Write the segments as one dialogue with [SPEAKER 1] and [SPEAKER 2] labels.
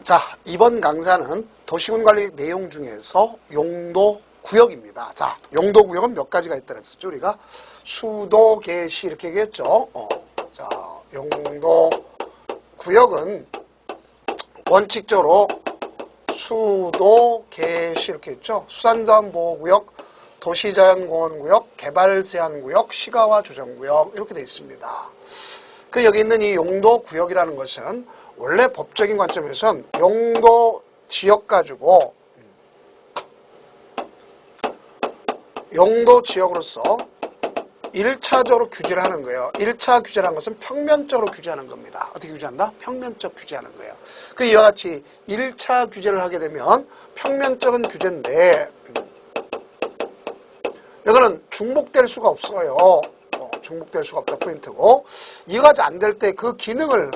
[SPEAKER 1] 자, 이번 강좌는 도시군관리 내용 중에서 용도구역입니다. 자, 용도구역은 몇 가지가 있다고 했었죠. 우리가 수도, 계시 이렇게 얘기했죠. 자, 용도구역은 원칙적으로 수도, 계시 이렇게 했죠. 수산자원보호구역, 도시자연공원구역, 개발제한구역, 시가와 조정구역 이렇게 되어 있습니다. 그 여기 있는 이 용도구역이라는 것은 원래 법적인 관점에서는 용도 지역 가지고 용도 지역으로서 1차적으로 규제를 하는 거예요. 1차 규제라는 것은 평면적으로 규제하는 겁니다. 어떻게 규제한다? 평면적 규제하는 거예요. 그 이와 같이 1차 규제를 하게 되면 평면적인 규제인데 이거는 중복될 수가 없어요. 중복될 수가 없다 포인트고, 이거 안 될 때 그 기능을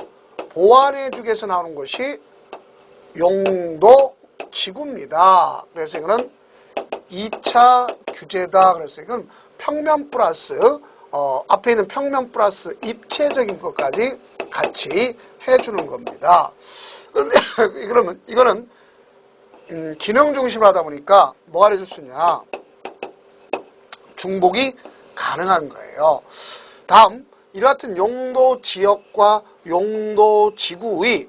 [SPEAKER 1] 보완해 주기 위해서 나오는 것이 용도지구입니다. 그래서 이거는 2차 규제다. 그래서 이건 평면 플러스 앞에 있는 평면 플러스 입체적인 것까지 같이 해주는 겁니다. 그런데 그러면 이거는 기능 중심으로 하다 보니까 뭐가 해줄 수 있냐? 중복이 가능한 거예요. 다음 이와 같은 용도지역과 용도지구의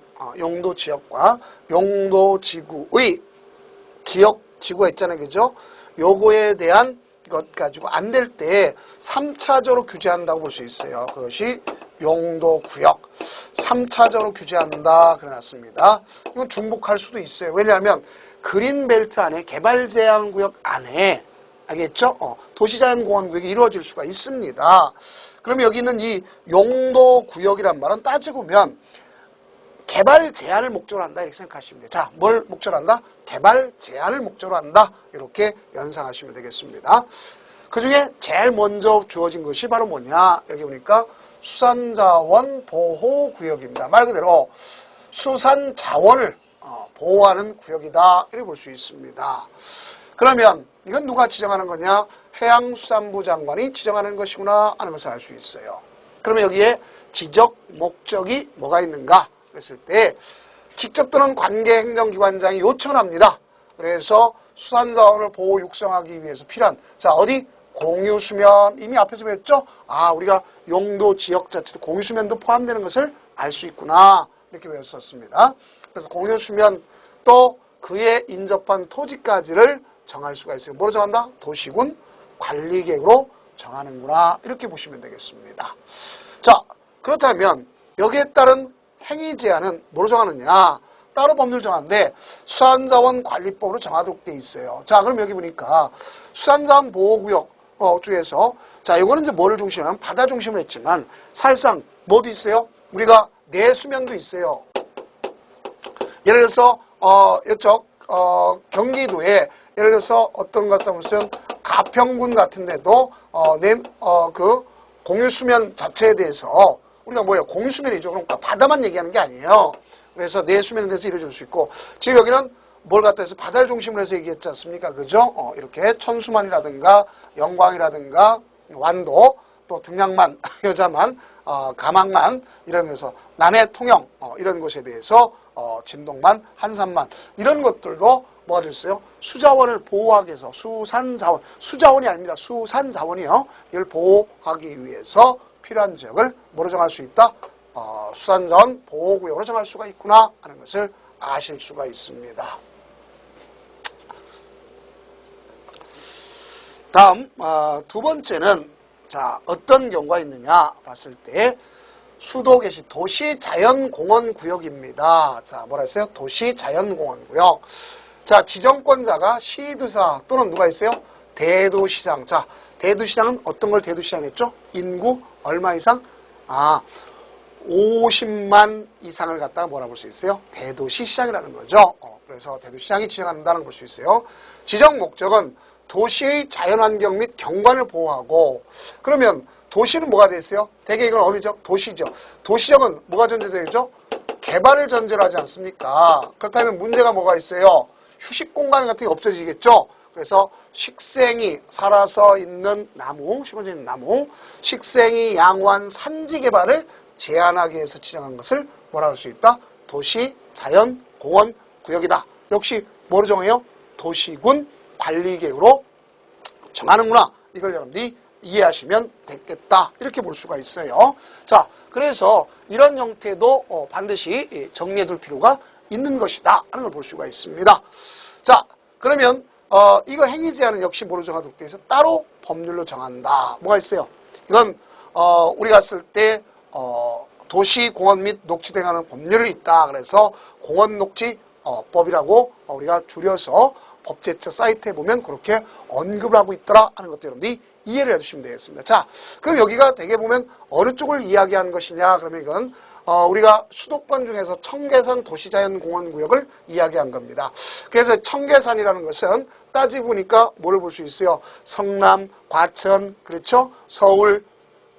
[SPEAKER 1] 지구가 있잖아요. 그죠? 요거에 대한 것 가지고 안 될 때 3차적으로 규제한다고 볼 수 있어요. 그것이 용도구역 3차적으로 규제한다 그래놨습니다. 이건 중복할 수도 있어요. 왜냐하면 그린벨트 안에 개발제한구역 안에 알겠죠? 도시자연공원구역이 이루어질 수가 있습니다. 그러면 여기 있는 이 용도구역이란 말은 따지고 보면 개발 제한을 목적으로 한다 이렇게 생각하시면 돼요. 자, 뭘 목적으로 한다? 개발 제한을 목적으로 한다. 이렇게 연상하시면 되겠습니다. 그 중에 제일 먼저 주어진 것이 바로 뭐냐? 여기 보니까 수산자원 보호구역입니다. 말 그대로 수산자원을 보호하는 구역이다. 이렇게 볼 수 있습니다. 그러면 이건 누가 지정하는 거냐? 해양수산부 장관이 지정하는 것이구나 하는 것을 알 수 있어요. 그러면 여기에 지적 목적이 뭐가 있는가? 그랬을 때 직접 또는 관계 행정기관장이 요청을 합니다. 그래서 수산자원을 보호 육성하기 위해서 필요한, 자, 어디? 공유수면. 이미 앞에서 배웠죠? 아, 우리가 용도 지역 자체도 공유수면도 포함되는 것을 알 수 있구나. 이렇게 배웠었습니다. 그래서 공유수면 또 그에 인접한 토지까지를 정할 수가 있어요. 뭐로 정한다? 도시군 관리계획으로 정하는구나. 이렇게 보시면 되겠습니다. 자, 그렇다면 여기에 따른 행위 제한은 뭐로 정하느냐? 따로 법률 정하는데 수산자원 관리법으로 정하도록 돼 있어요. 자, 그럼 여기 보니까 수산자원 보호구역 중에서 자, 이거는 이제 뭐를 중심으로 하면 바다 중심으로 했지만 사실상 뭐도 있어요? 우리가 내수면도 있어요. 예를 들어서 이쪽 경기도에 예를 들어서 어떤 것 같다 보면 가평군 같은 데도 그 공유수면 자체에 대해서 우리가 뭐예요? 공유수면이죠. 그러니까 바다만 얘기하는 게 아니에요. 그래서 내수면에 대해서 이루어질 수 있고, 지금 여기는 뭘 갖다 해서 바다를 중심으로 해서 얘기했지 않습니까? 그죠? 이렇게 천수만이라든가 영광이라든가 완도, 또 등량만, 여자만, 가망만 이러면서 남해 통영 이런 곳에 대해서 진동만, 한산만 이런 것들도 뭐가 됐어요? 수자원을 보호하기 위해서 수산자원, 수자원이 아닙니다. 수산자원이요. 이걸 보호하기 위해서 필요한 지역을 뭐로 정할 수 있다? 수산자원 보호구역으로 정할 수가 있구나 하는 것을 아실 수가 있습니다. 다음 두 번째는 자, 어떤 경우가 있느냐 봤을 때 수도계시 도시자연공원구역입니다. 자, 뭐라 했어요? 도시자연공원구역. 자, 지정권자가 시도사 또는 누가 있어요? 대도시장. 자, 대도시장은 어떤 걸 대도시장 했죠? 인구 얼마 이상? 50만 이상을 갖다가 뭐라 볼 수 있어요? 대도시시장이라는 거죠. 그래서 대도시장이 지정한다는 걸 볼 수 있어요. 지정 목적은 도시의 자연환경 및 경관을 보호하고, 그러면 도시는 뭐가 돼 있어요? 대개 이건 어느 지역? 도시죠. 도시적은 뭐가 전제되어 있죠? 개발을 전제로 하지 않습니까? 그렇다면 문제가 뭐가 있어요? 휴식 공간 같은 게 없어지겠죠? 그래서 식생이 살아서 있는 나무, 심어져 있는 나무, 식생이 양호한 산지 개발을 제한하기 위해서 지정한 것을 뭐라 할 수 있다? 도시 자연 공원구역이다. 역시 뭐로 정해요? 도시군 관리계획으로 정하는구나. 이걸 여러분들이 이해하시면 되겠다. 이렇게 볼 수가 있어요. 자, 그래서 이런 형태도 반드시 정리해 둘 필요가 있는 것이다 하는 걸 볼 수가 있습니다. 자, 그러면 이거 행위 제한은 역시 뭐로 정하도록 되어 있어? 따로 법률로 정한다. 뭐가 있어요? 이건 우리가 쓸 때 도시 공원 및 녹지 등하는 법률이 있다. 그래서 공원녹지법이라고 우리가 줄여서 법제처 사이트에 보면 그렇게 언급을 하고 있더라 하는 것도 여러분들이 이해를 해주시면 되겠습니다. 자, 그럼 여기가 대개 보면 어느 쪽을 이야기하는 것이냐? 그러면 이건 우리가 수도권 중에서 청계산 도시자연공원구역을 이야기한 겁니다. 그래서 청계산이라는 것은 따지고 보니까 뭐를 볼 수 있어요? 성남, 과천, 그렇죠? 서울,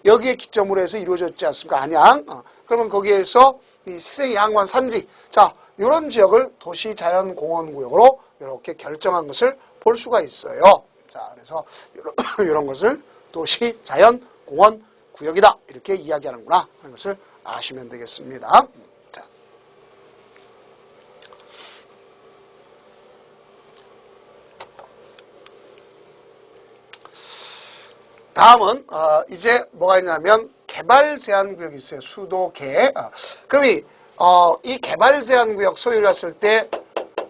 [SPEAKER 1] 여기에 기점으로 해서 이루어졌지 않습니까? 안양. 그러면 거기에서 이 식생 양원 산지. 자, 이런 지역을 도시자연공원구역으로 이렇게 결정한 것을 볼 수가 있어요. 자, 그래서 이런 것을 도시자연공원구역이다. 이렇게 이야기하는구나 하는 것을 아시면 되겠습니다. 자. 다음은 이제 뭐가 있냐면 개발 제한 구역이 있어요. 수도계. 그럼 이 개발 제한 구역 소위 봤을 때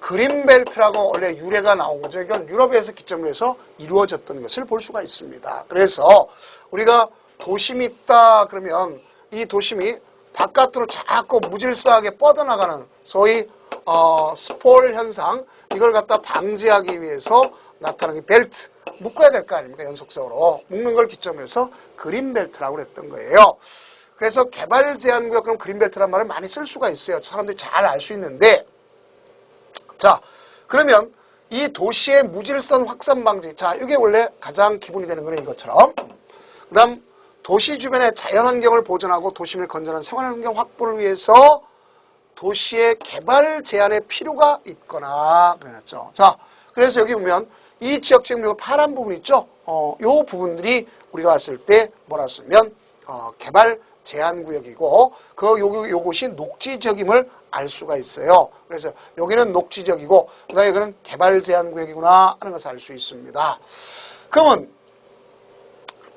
[SPEAKER 1] 그린벨트라고 원래 유래가 나온 거죠. 이건 유럽에서 기점으로 해서 이루어졌던 것을 볼 수가 있습니다. 그래서 우리가 도심이 있다 그러면 이 도심이 바깥으로 자꾸 무질서하게 뻗어나가는 소위 스폴 현상, 이걸 갖다 방지하기 위해서 나타나는 벨트, 묶어야 될 거 아닙니까? 연속적으로 묶는 걸 기점으로 해서 그린벨트라고 그랬던 거예요. 그래서 개발 제한구역, 그럼 그린벨트란 말을 많이 쓸 수가 있어요. 사람들이 잘 알 수 있는데, 자, 그러면 이 도시의 무질서 확산 방지, 자, 이게 원래 가장 기본이 되는 거는 이것처럼. 그 다음 도시 주변의 자연환경을 보존하고 도심을 건전한 생활환경 확보를 위해서 도시의 개발 제한의 필요가 있거나 그래놨죠. 자, 그래서 여기 보면 이 지역 지금 파란 부분 있죠? 요 부분들이 우리가 봤을 때 뭐라 쓰면 개발 제한 구역이고 요것이 녹지 지역임을 알 수가 있어요. 그래서 여기는 녹지 지역이고 그다음에 이거는 개발 제한 구역이구나 하는 것을 알 수 있습니다. 그러면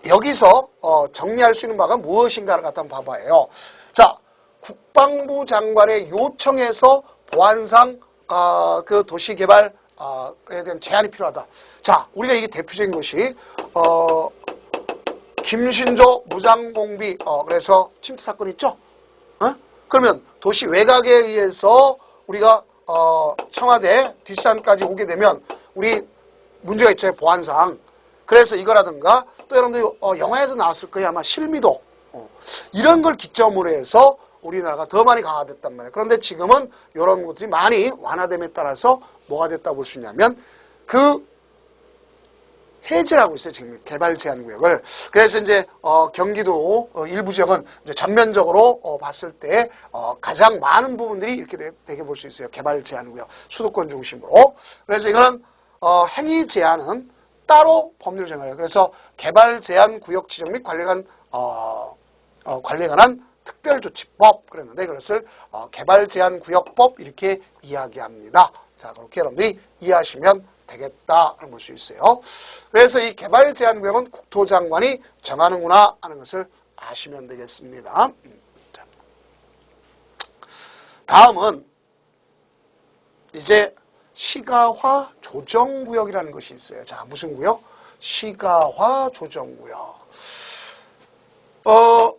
[SPEAKER 1] 여기서 정리할 수 있는 바가 무엇인가를 갖다 한번 봐봐요. 자, 국방부 장관의 요청에서 보안상 그 도시개발에 대한 제한이 필요하다. 자, 우리가 이게 대표적인 것이 김신조 무장공비 그래서 침투 사건 있죠? 그러면 도시 외곽에 의해서 우리가 청와대 뒷산까지 오게 되면 우리 문제가 있잖아요. 보안상. 그래서 이거라든가 또 여러분들 영화에서 나왔을 거예요. 아마 실미도 이런 걸 기점으로 해서 우리나라가 더 많이 강화됐단 말이에요. 그런데 지금은 이런 것들이 많이 완화됨에 따라서 뭐가 됐다고 볼 수 있냐면 그 해제를 하고 있어요. 지금 개발 제한 구역을. 그래서 이제 경기도 일부 지역은 이제 전면적으로 봤을 때 가장 많은 부분들이 이렇게 되게 볼 수 있어요. 개발 제한 구역 수도권 중심으로. 그래서 이거는 행위 제한은 따로 법률을 정해요. 그래서 개발 제한 구역 지정 및 관리에 관한 특별조치법 그랬는데 그것을 개발 제한 구역법 이렇게 이야기합니다. 자, 그렇게 여러분들이 이해하시면 되겠다 볼 수 있어요. 그래서 이 개발 제한 구역은 국토장관이 정하는구나 하는 것을 아시면 되겠습니다. 자, 다음은 이제 시가화 조정구역이라는 것이 있어요. 자, 무슨 구역? 시가화 조정구역.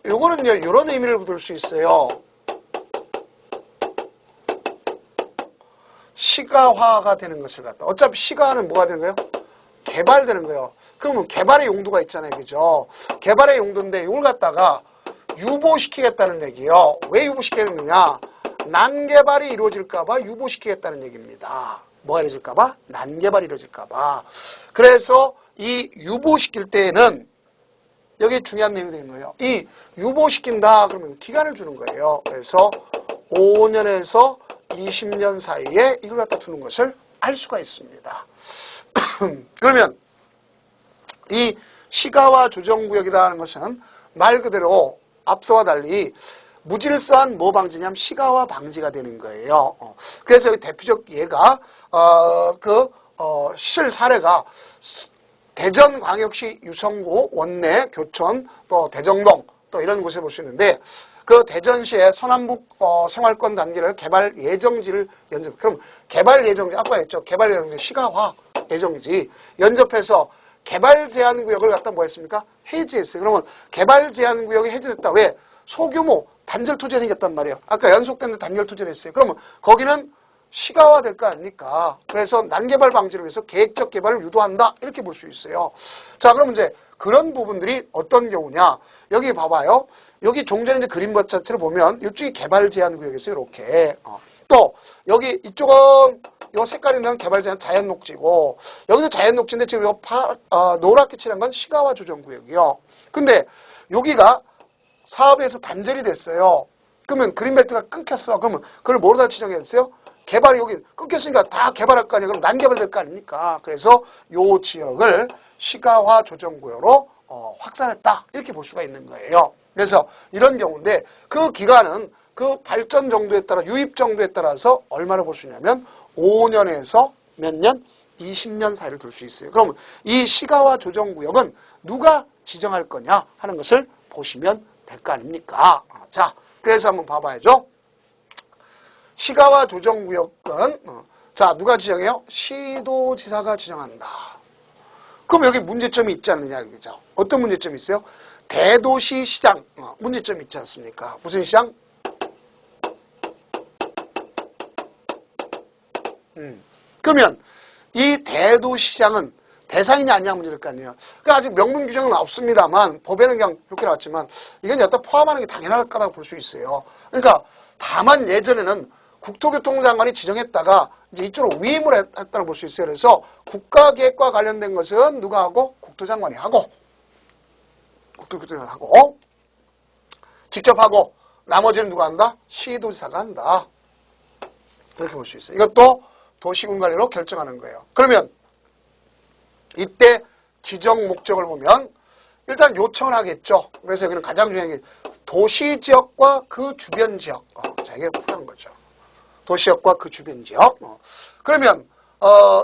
[SPEAKER 1] 요거는요, 이런 의미를 둘 수 있어요. 시가화가 되는 것을 갖다. 어차피 시가화는 뭐가 되는 거예요? 개발되는 거예요. 그러면 개발의 용도가 있잖아요. 그죠? 개발의 용도인데 이걸 갖다가 유보시키겠다는 얘기예요. 왜 유보시키겠느냐? 난개발이 이루어질까봐 유보시키겠다는 얘기입니다. 뭐가 이루어질까봐? 난개발이 이루어질까봐. 그래서 이 유보시킬 때에는 여기 중요한 내용이 되는 거예요. 이 유보시킨다 그러면 기간을 주는 거예요. 그래서 5년에서 20년 사이에 이걸 갖다 두는 것을 알 수가 있습니다. 그러면 이 시가화 조정구역이라는 것은 말 그대로 앞서와 달리 무질서한 뭐 방지냐면 시가화 방지가 되는 거예요. 그래서 대표적 예가 실 사례가 대전광역시 유성구, 원내, 교촌, 또 대정동 또 이런 곳에 볼 수 있는데 그 대전시의 서남북 생활권 단계를 개발 예정지를 연접. 그럼 개발 예정지 아까 했죠. 개발 예정지 시가화 예정지 연접해서 개발 제한 구역을 갖다 뭐 했습니까? 해지했어요. 그러면 개발 제한 구역이 해지됐다. 왜? 소규모 단절 토지가 생겼단 말이에요. 아까 연속된 단절 토지를 했어요. 그러면 거기는 시가화 될 거 아닙니까? 그래서 난개발 방지를 위해서 계획적 개발을 유도한다. 이렇게 볼 수 있어요. 자, 그럼 이제 그런 부분들이 어떤 경우냐? 여기 봐봐요. 여기 종전에 이제 그림밭 자체를 보면 이쪽이 개발 제한 구역이었어요. 이렇게. 또 여기 이쪽은 요 색깔이 나는 개발 제한 자연 녹지고 여기도 자연 녹지인데 지금 요 노랗게 칠한 건 시가화 조정 구역이요. 근데 여기가 사업에서 단절이 됐어요. 그러면 그린벨트가 끊겼어. 그러면 그걸 뭐로 다 지정했어요? 개발이 여기 끊겼으니까 다 개발할 거 아니야. 그럼 난개발 될 거 아닙니까? 그래서 요 지역을 시가화 조정구역으로 확산했다. 이렇게 볼 수가 있는 거예요. 그래서 이런 경우인데 그 기간은 그 발전 정도에 따라 유입 정도에 따라서 얼마나 볼 수 있냐면 5년에서 몇 년? 20년 사이를 둘 수 있어요. 그러면 이 시가화 조정구역은 누가 지정할 거냐 하는 것을 보시면 될 거 아닙니까? 자, 그래서 한번 봐봐야죠. 시가화 조정구역은 자 누가 지정해요? 시도지사가 지정한다. 그럼 여기 문제점이 있지 않느냐 이거죠. 어떤 문제점이 있어요? 대도시 시장 문제점이 있지 않습니까? 무슨 시장? 그러면 이 대도시 시장은 대상이냐 아니냐 문제일 거 아니에요. 그러니까 아직 명문 규정은 없습니다만 법에는 그냥 이렇게 나왔지만 이건 여기다 포함하는 게 당연할 거라고 볼 수 있어요. 그러니까 다만 예전에는 국토교통장관이 지정했다가 이제 이쪽으로 위임을 했다고 볼 수 있어요. 그래서 국가계획과 관련된 것은 누가 하고? 국토장관이 하고 국토교통장관이 하고 직접 하고 나머지는 누가 한다? 시도지사가 한다. 이렇게 볼 수 있어요. 이것도 도시군관리로 결정하는 거예요. 그러면 이때 지정 목적을 보면 일단 요청을 하겠죠. 그래서 여기는 가장 중요한 게 도시지역과 그 주변 지역. 자, 이게 필요한 거죠. 도시역과 그 주변 지역. 그러면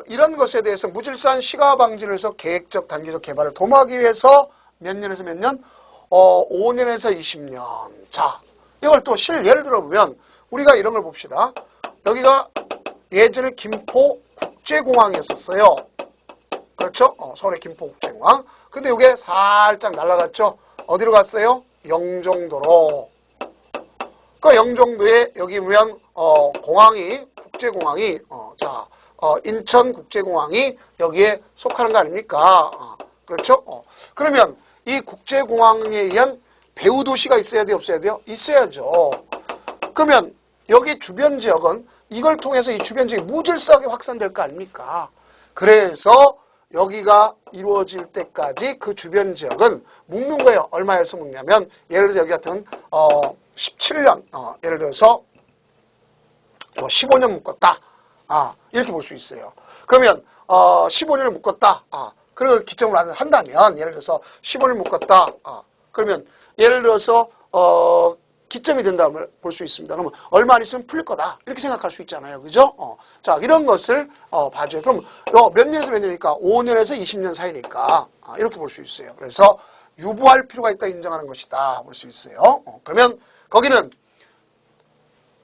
[SPEAKER 1] 이런 것에 대해서 무질서한 시가화 방지를 해서 계획적 단계적 개발을 도모하기 위해서 몇 년에서 몇 년? 5년에서 20년. 자, 이걸 또 예를 들어보면 우리가 이런 걸 봅시다. 여기가 예전에 김포 국제공항이었었어요. 그렇죠? 서울의 김포 국제공항. 근데 이게 살짝 날아갔죠? 어디로 갔어요? 영종도로. 그 영종도에 여기 보면 공항이 국제공항이 인천국제공항이 여기에 속하는 거 아닙니까? 그렇죠? 그러면 이 국제공항에 의한 배후 도시가 있어야 돼요? 없어야 돼요? 있어야죠. 그러면 여기 주변 지역은 이걸 통해서 이 주변 지역이 무질서하게 확산될 거 아닙니까? 그래서 여기가 이루어질 때까지 그 주변 지역은 묶는 거예요. 얼마에서 묶냐면 예를 들어서 여기 같은 17년 예를 들어서 15년 묶었다. 이렇게 볼 수 있어요. 그러면 15년을 묶었다. 그걸 기점으로 한다면 예를 들어서 15년 묶었다. 그러면 예를 들어서 기점이 된다고 볼 수 있습니다. 그러면 얼마 안 있으면 풀릴 거다. 이렇게 생각할 수 있잖아요. 그죠? 자, 이런 것을 봐줘요. 그럼 몇 년에서 몇 년이니까 5년에서 20년 사이니까 이렇게 볼 수 있어요. 그래서 유보할 필요가 있다 인정하는 것이다. 볼 수 있어요. 그러면 거기는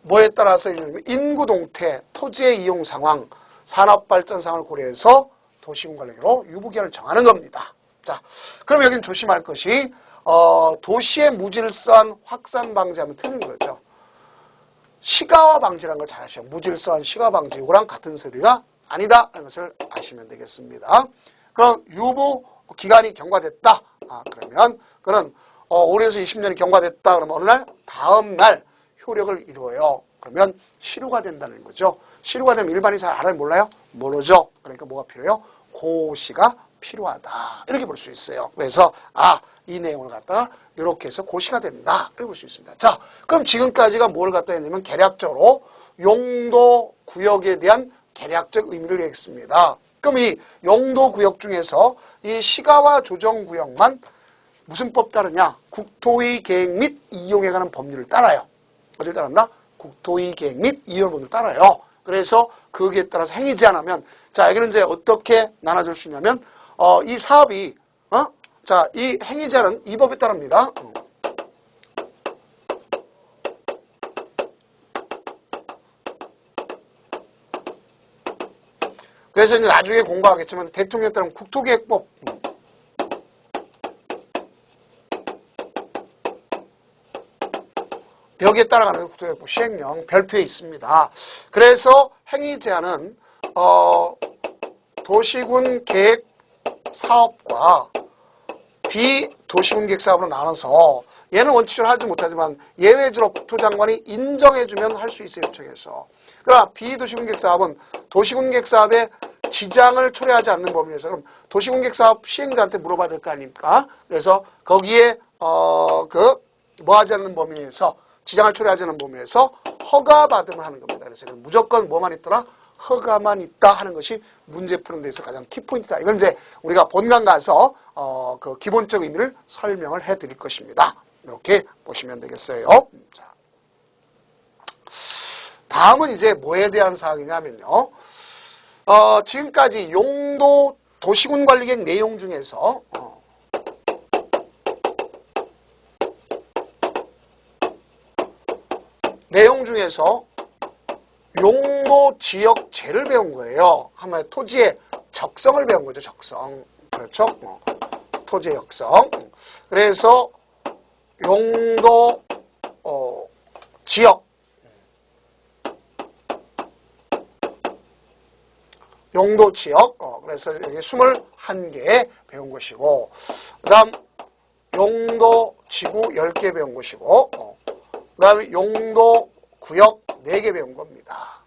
[SPEAKER 1] 뭐에 따라서 인구 동태, 토지의 이용 상황, 산업 발전 상황을 고려해서 도시군관리로 유보기한을 정하는 겁니다. 자, 그럼 여기는 조심할 것이 도시의 무질서한 확산 방지하면 틀린 거죠. 시가화 방지라는 걸 잘 아셔요. 무질서한 시가화 방지. 이거랑 같은 소리가 아니다. 하는 것을 아시면 되겠습니다. 그럼 유보 기간이 경과됐다. 그러면 그는 5년에서 20년이 경과됐다. 그러면 어느 날? 다음 날 효력을 이루어요. 그러면 실효가 된다는 거죠. 실효가 되면 일반인이 잘 알아요? 몰라요? 모르죠. 그러니까 뭐가 필요해요? 고시가 필요하다. 이렇게 볼 수 있어요. 그래서 이 내용을 갖다가 이렇게 해서 고시가 된다. 이렇게 볼 수 있습니다. 자, 그럼 지금까지가 뭘 갖다 했냐면 개략적으로 용도 구역에 대한 개략적 의미를 얘기했습니다. 그럼 이 용도 구역 중에서 이 시가화 조정 구역만 무슨 법 따르냐? 국토의 계획 및 이용에 관한 법률을 따라요. 어딜 따릅니다? 국토의 계획 및 이용 법률을 따라요. 그래서 거기에 따라서 행위 제한하면, 자, 여기는 이제 어떻게 나눠줄 수 있냐면, 이 사업이, 자, 이 행위 제한은 이 법에 따릅니다. 그래서 이제 나중에 공부하겠지만 대통령에 따르면 국토계획법, 여기에 따라가는 국토계획법 시행령 별표에 있습니다. 그래서 행위 제한은 도시군 계획 사업과 비도시군 계획 사업으로 나눠서 얘는 원칙적으로 하지 못하지만 예외적으로 국토장관이 인정해주면 할 수 있어요. 요청해서. 그러나 비도시군 계획 사업은 도시군 계획 사업에 지장을 초래하지 않는 범위에서 그럼 도시군 계획 사업 시행자한테 물어봐야 될 거 아닙니까? 그래서 거기에 뭐 하지 않는 범위에서 지장을 초래하지 않는 범위에서 허가받으면 하는 겁니다. 그래서 무조건 뭐만 있더라? 허가만 있다 하는 것이 문제 푸는 데서 가장 키포인트다. 이건 이제 우리가 본강 가서 그 기본적 의미를 설명을 해드릴 것입니다. 이렇게 보시면 되겠어요. 자, 다음은 이제 뭐에 대한 사항이냐면요. 지금까지 용도 도시군 관리계획 내용 중에서 용도 지역제를 배운 거예요. 한마디로 토지의 적성을 배운 거죠. 적성. 그렇죠? 토지의 적성. 그래서 용도 지역 그래서 여기 21개 배운 것이고 그 다음 용도 지구 10개 배운 것이고 그 다음에 용도 구역 4개 배운 겁니다.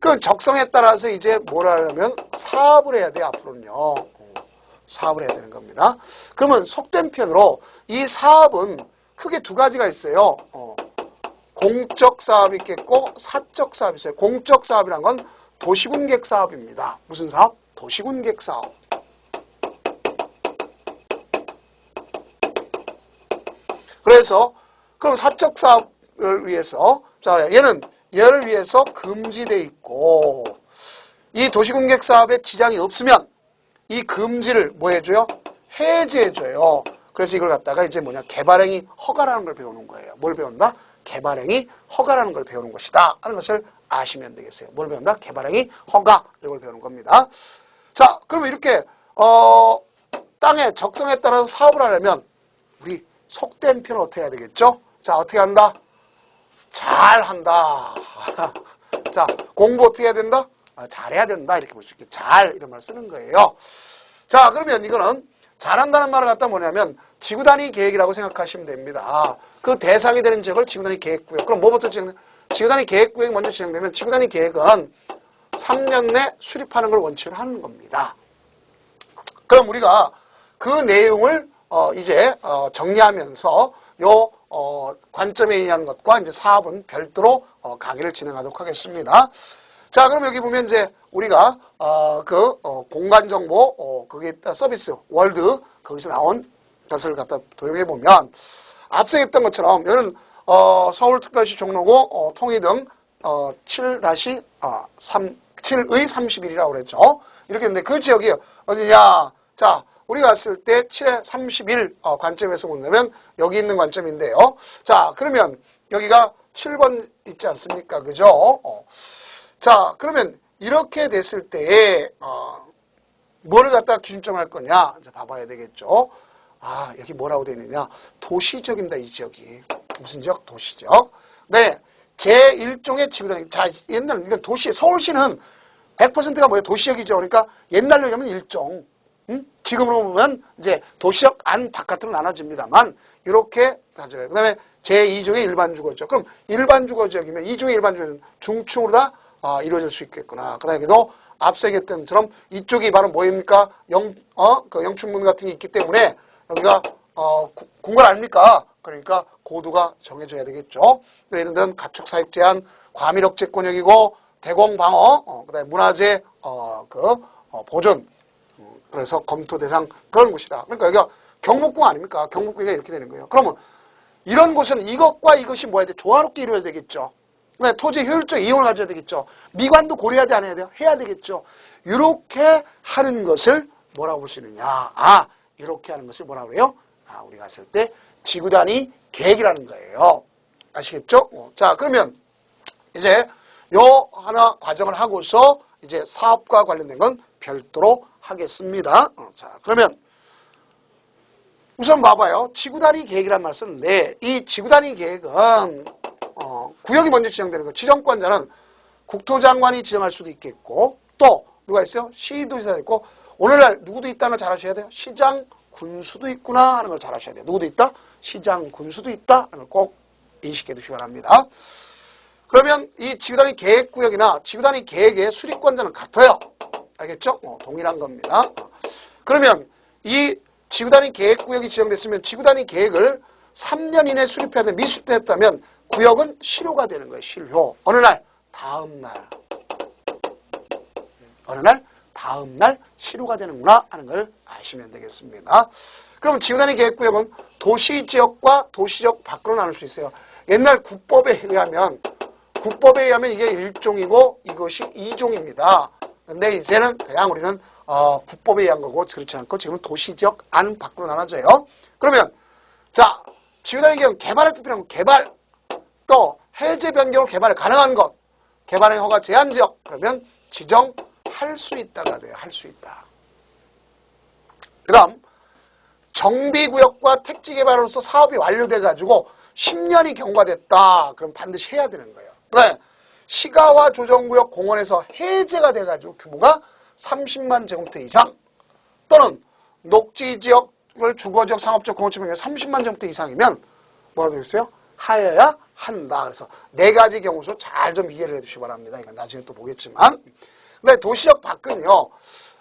[SPEAKER 1] 그 적성에 따라서 이제 뭘 하려면 사업을 해야 돼요. 앞으로는요. 사업을 해야 되는 겁니다. 그러면 속된 편으로 이 사업은 크게 두 가지가 있어요. 공적 사업이 있겠고 사적 사업이 있어요. 공적 사업이란 건 도시군계획 사업입니다. 무슨 사업? 도시군계획 사업. 그래서 그럼 사적 사업을 위해서 자 얘를 위해서 금지돼 있고 이 도시군계획 사업에 지장이 없으면 이 금지를 뭐 해줘요? 해제해줘요. 그래서 이걸 갖다가 이제 개발행위 허가라는 걸 배우는 거예요. 뭘 배운다? 개발행위 허가라는 걸 배우는 것이다 하는 것을 아시면 되겠어요. 뭘 배운다? 개발행위 허가 이걸 배우는 겁니다. 자, 그러면 이렇게 땅의 적성에 따라서 사업을 하려면 우리 속된 표현 어떻게 해야 되겠죠? 자, 어떻게 한다? 잘한다. 자, 공부 어떻게 해야 된다? 잘해야 된다. 이렇게 볼 수 있게 잘 이런 말 쓰는 거예요. 자, 그러면 이거는 잘한다는 말을 갖다 뭐냐면 지구단위 계획이라고 생각하시면 됩니다. 그 대상이 되는 지역을 지구단위 계획구역. 그럼 뭐부터 지구단위 계획구역이 먼저 진행되면 지구단위 계획은 3년 내 수립하는 걸 원칙으로 하는 겁니다. 그럼 우리가 그 내용을 이제 정리하면서 요 관점에 의한 것과 이제 사업은 별도로 강의를 진행하도록 하겠습니다. 자, 그럼 여기 보면 이제 우리가 공간 정보 거기에 서비스 월드 거기서 나온 것을 갖다 도용해 보면 앞서 했던 것처럼 여기는 서울특별시 종로구 통이 등 7-7의 31이라고 그랬죠. 이렇게 했는데 그 지역이 어디냐? 자, 우리가 갔을 때 7의 31 관점에서 본다면 여기 있는 관점인데요. 자, 그러면 여기가 7번 있지 않습니까? 그죠? 자, 그러면 이렇게 됐을 때에 뭐를 갖다가 기준점 할 거냐? 이제 봐봐야 되겠죠. 아, 여기 뭐라고 되어 있느냐? 도시지역입니다, 이 지역이. 무슨 지역? 도시지역. 네. 제1종의 지구단위. 자, 옛날에, 이건 도시, 서울시는 100%가 뭐예요? 도시역이죠. 그러니까 옛날로 얘기하면 1종. 지금으로 보면 이제 도시역 안 바깥으로 나눠집니다만, 이렇게 가져가요. 그 다음에 제2종의 일반 주거지역. 그럼 일반 주거지역이면 2종의 일반 주거지역은 중층으로 다 이루어질 수 있겠구나. 그 다음에도 앞서 얘기했던 것처럼 이쪽이 바로 뭐입니까? 영춘문 같은 게 있기 때문에 여기가 궁궐 아닙니까? 그러니까 고도가 정해져야 되겠죠. 예를 들면 가축 사육 제한, 과밀 억제권역이고 대공 방어, 그다음에 문화재 보존. 그래서 검토 대상 그런 곳이다. 그러니까 여기가 경복궁 아닙니까? 경복궁이 이렇게 되는 거예요. 그러면 이런 곳은 이것과 이것이 뭐 해야 돼? 조화롭게 이루어야 되겠죠. 네, 토지의 효율적 이용을 가져야 되겠죠. 미관도 고려해야 돼, 안 해야 돼요? 해야 되겠죠. 이렇게 하는 것을 뭐라고 볼 수 있느냐? 아, 이렇게 하는 것을 뭐라고 그래요? 아, 우리가 했을 때 지구단위 계획이라는 거예요. 아시겠죠? 자, 그러면 이제 요 하나 과정을 하고서 이제 사업과 관련된 건 별도로 하겠습니다. 자, 그러면 우선 봐봐요. 지구단위 계획이란 말 쓰는데 이 지구단위 계획은 구역이 먼저 지정되는 거. 지정권자는 국토장관이 지정할 수도 있겠고 또 누가 있어요? 시도지사도 있고 오늘날 누구도 있다는 걸 잘 아셔야 돼요. 시장, 군수도 있구나 하는 걸 잘 아셔야 돼요. 누구도 있다? 시장, 군수도 있다 하는 걸 꼭 인식해 두시기 바랍니다. 그러면 이 지구단위 계획구역이나 지구단위 계획의 수립권자는 같아요. 알겠죠? 동일한 겁니다. 그러면 이 지구단위 계획구역이 지정됐으면 지구단위 계획을 3년 이내에 수립해야 돼. 미수립했다면 구역은 실효가 되는 거예요. 실효. 어느 날? 다음 날. 어느 날? 다음 날 실효가 되는구나 하는 걸 아시면 되겠습니다. 그럼 지구단위 계획구역은 도시지역과 도시지역 밖으로 나눌 수 있어요. 옛날 국법에 의하면 이게 1종이고 이것이 2종입니다. 근데 이제는 그냥 우리는 국법에 의한 거고 그렇지 않고 지금은 도시지역 안 밖으로 나눠져요. 그러면 자 지구단위 계획은 개발할 때 필요한 개발 또 해제 변경으로 개발이 가능한 것 개발의 허가 제한지역 그러면 지정할 수 있다가 돼요. 할 수 있다. 그 다음 정비구역과 택지개발로서 사업이 완료돼가지고 10년이 경과됐다. 그럼 반드시 해야 되는 거예요. 그다음에 시가와 조정구역 공원에서 해제가 돼가지고 규모가 30만 제곱미터 이상 또는 녹지지역을 주거지역, 상업지역, 공원지역 30만 제곱미터 이상이면 뭐가 되겠어요? 하여야 한다. 그래서 네 가지 경우수 잘 좀 이해를 해두시기 바랍니다. 이건 나중에 또 보겠지만 근데 도시적 밖은요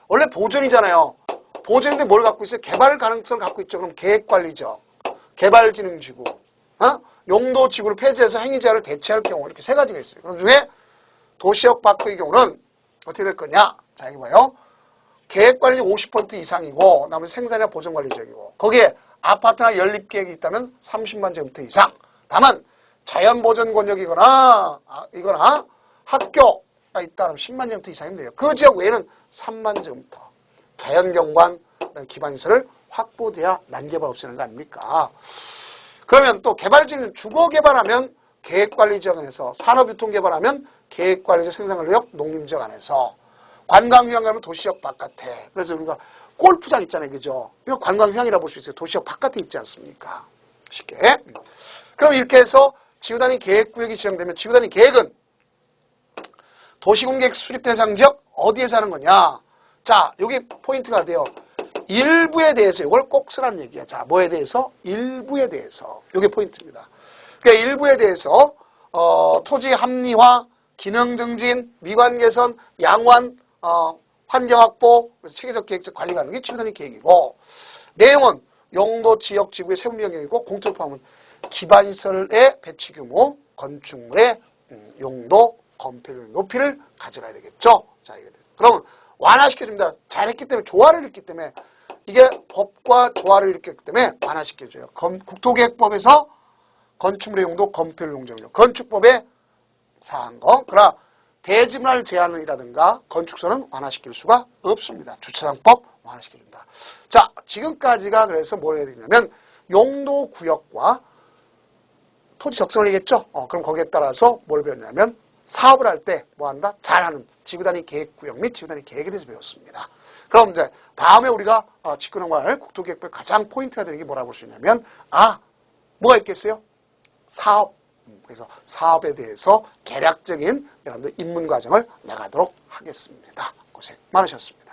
[SPEAKER 1] 원래 보존이잖아요. 보존인데 뭘 갖고 있어요? 개발 가능성을 갖고 있죠. 그럼 계획관리죠. 개발진흥지구 용도지구를 폐지해서 행위제한을 대체할 경우 이렇게 세 가지가 있어요. 그 중에 도시역 밖의 경우는 어떻게 될 거냐? 자 여기 봐요. 계획관리 50% 이상이고 나머지 생산이나 보존관리지역이고 거기에 아파트나 연립계획이 있다면 30만 제곱미터 이상 다만 자연보전권역이거나 이거나 학교가 있다면 10만 제곱미터 이상이면 돼요. 그 지역 외에는 3만 제곱미터 자연경관 기반시설을 확보돼야 난개발 없애는 거 아닙니까? 그러면 또 개발지는 주거개발하면 계획관리지역 안에서 산업유통개발하면 계획관리지역 생산관리역 농림지역 안에서 관광휴양가면 도시역 바깥에 그래서 우리가 골프장 있잖아요. 그죠? 이거 관광휴양이라고 볼 수 있어요. 도시역 바깥에 있지 않습니까? 쉽게. 그럼 이렇게 해서 지구단위 계획구역이 지정되면 지구단위 계획은 도시공계획 수립 대상 지역 어디에서 하는 거냐? 자, 여기 포인트가 돼요. 일부에 대해서 이걸 꼭 쓰라는 얘기야. 자, 뭐에 대해서? 일부에 대해서. 이게 포인트입니다. 그러니까 일부에 대해서 토지 합리화, 기능 증진, 미관 개선, 양환, 환경 확보, 그래서 체계적 계획적 관리가 하는 게 지구단위 계획이고 내용은 용도, 지역, 지구의 세분 변경이고 공투를 포함은 기반시설의 배치 규모, 건축물의 용도, 건폐율, 높이를 가져가야 되겠죠. 자, 이게 그러면 완화시켜줍니다. 잘했기 때문에 조화를 했기 때문에 이게 법과 조화를 일으켰기 때문에 완화시켜줘요. 국토계획법에서 건축물의 용도, 건폐율, 용적률, 건축법에 사한 거. 그러나 대지분할 제한이라든가 건축선은 완화시킬 수가 없습니다. 주차장법 완화시켜준다. 자, 지금까지가 그래서 뭘 해야 되냐면 용도 구역과 토지 적성이겠죠. 그럼 거기에 따라서 뭘 배웠냐면 사업을 할 때 뭐 한다? 잘하는 지구단위 계획구역 및 지구단위 계획에 대해서 배웠습니다. 그럼 이제 다음에 우리가 직권형관할 국토계획부의 가장 포인트가 되는 게 뭐라고 볼 수 있냐면 뭐가 있겠어요? 사업. 그래서 사업에 대해서 개략적인 여러분들 입문 과정을 나가도록 하겠습니다. 고생 많으셨습니다.